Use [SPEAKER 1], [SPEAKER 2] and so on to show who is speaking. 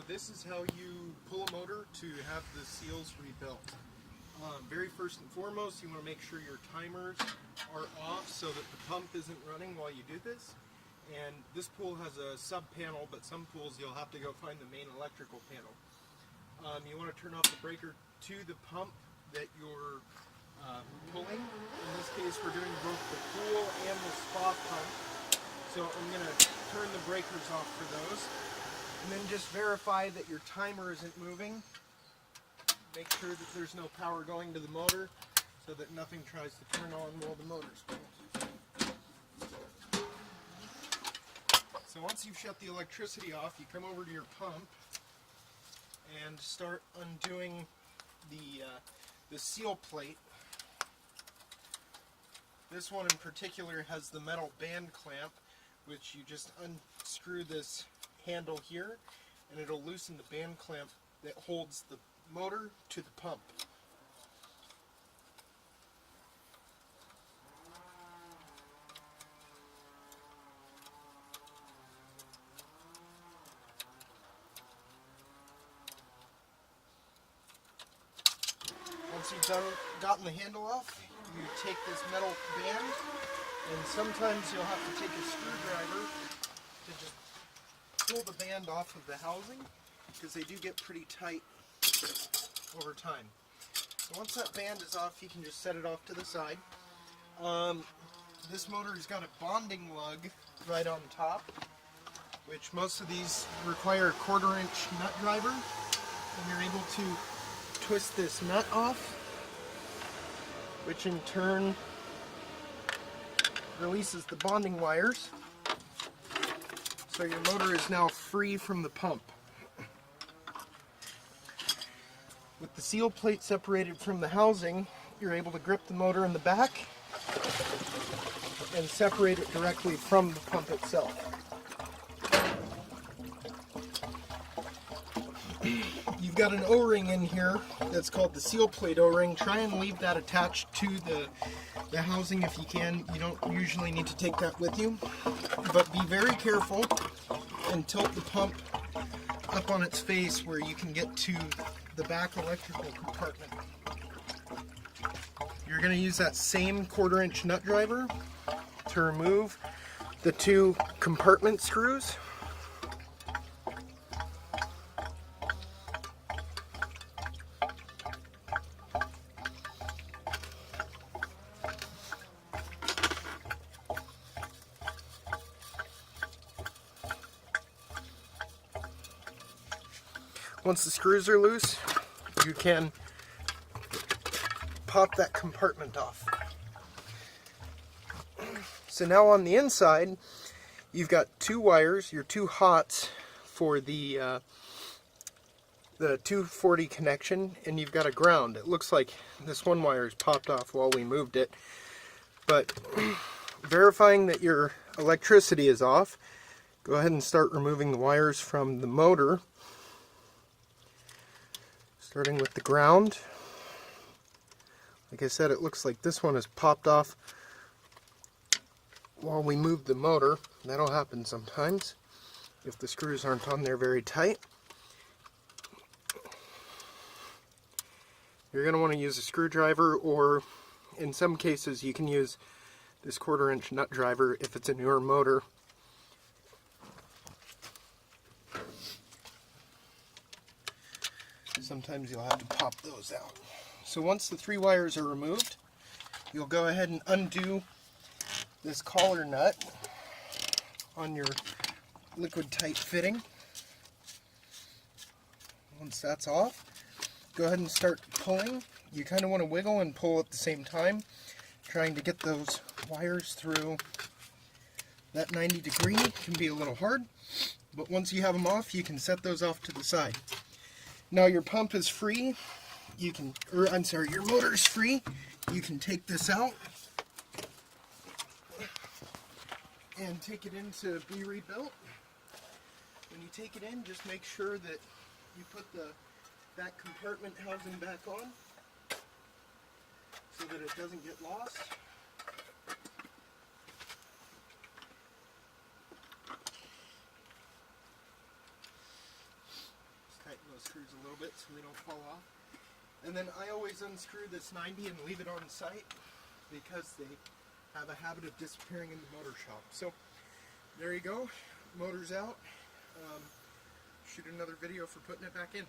[SPEAKER 1] This is how you pull a motor to have the seals rebuilt. Very first and foremost, you want to make sure your timers are off so that the pump isn't running while you do this. And this pool has a sub panel, but some pools you'll have to go find the main electrical panel. You want to turn off the breaker to the pump that you're pulling. In this case, we're doing both the pool and the spa pump. So I'm going to turn the breakers off for those. And then just verify that your timer isn't moving. Make sure that there's no power going to the motor so that nothing tries to turn on while the motor's going. So once you've shut the electricity off, you come over to your pump and start undoing the seal plate. This one in particular has the metal band clamp, which you just unscrew this handle here and it'll loosen the band clamp that holds the motor to the pump. Once you've gotten the handle off, you take this metal band, and sometimes you'll have to take a screwdriver to just pull the band off of the housing, because they do get pretty tight over time. So once that band is off, you can just set it off to the side. This motor's got a bonding lug right on top, which most of these require a 1/4-inch nut driver, and you're able to twist this nut off, which in turn releases the bonding wires. So your motor is now free from the pump. With the seal plate separated from the housing, you're able to grip the motor in the back and separate it directly from the pump itself. You've got an O-ring in here that's called the seal plate O-ring. Try and leave that attached to the housing if you can. You don't usually need to take that with you, but be very careful and tilt the pump up on its face where you can get to the back electrical compartment. You're going to use that same 1/4-inch nut driver to remove the 2 compartment screws. Once the screws are loose, you can pop that compartment off. So now on the inside, you've got 2 wires, your 2 hots for the 240 connection, and you've got a ground. It looks like this one wire is popped off while we moved it, but verifying that your electricity is off, go ahead and start removing the wires from the motor. Starting with the ground. Like I said, it looks like this one is popped off while we move the motor. That'll happen sometimes if the screws aren't on there very tight. You're going to want to use a screwdriver, or in some cases you can use this 1/4-inch nut driver if it's a newer motor. Sometimes you'll have to pop those out. So once the 3 wires are removed, you'll go ahead and undo this collar nut on your liquid tight fitting. Once that's off, go ahead and start pulling. You kind of want to wiggle and pull at the same time, trying to get those wires through. That 90 degree can be a little hard, but once you have them off, you can set those off to the side. Now your pump is free. Your motor is free. You can take this out and take it in to be rebuilt. When you take it in, just make sure that you put that compartment housing back on so that it doesn't get lost. those screws a little bit so they don't fall off. And then I always unscrew this 90 and leave it on site because they have a habit of disappearing in the motor shop. So there you go, motor's out. Shoot another video for putting it back in.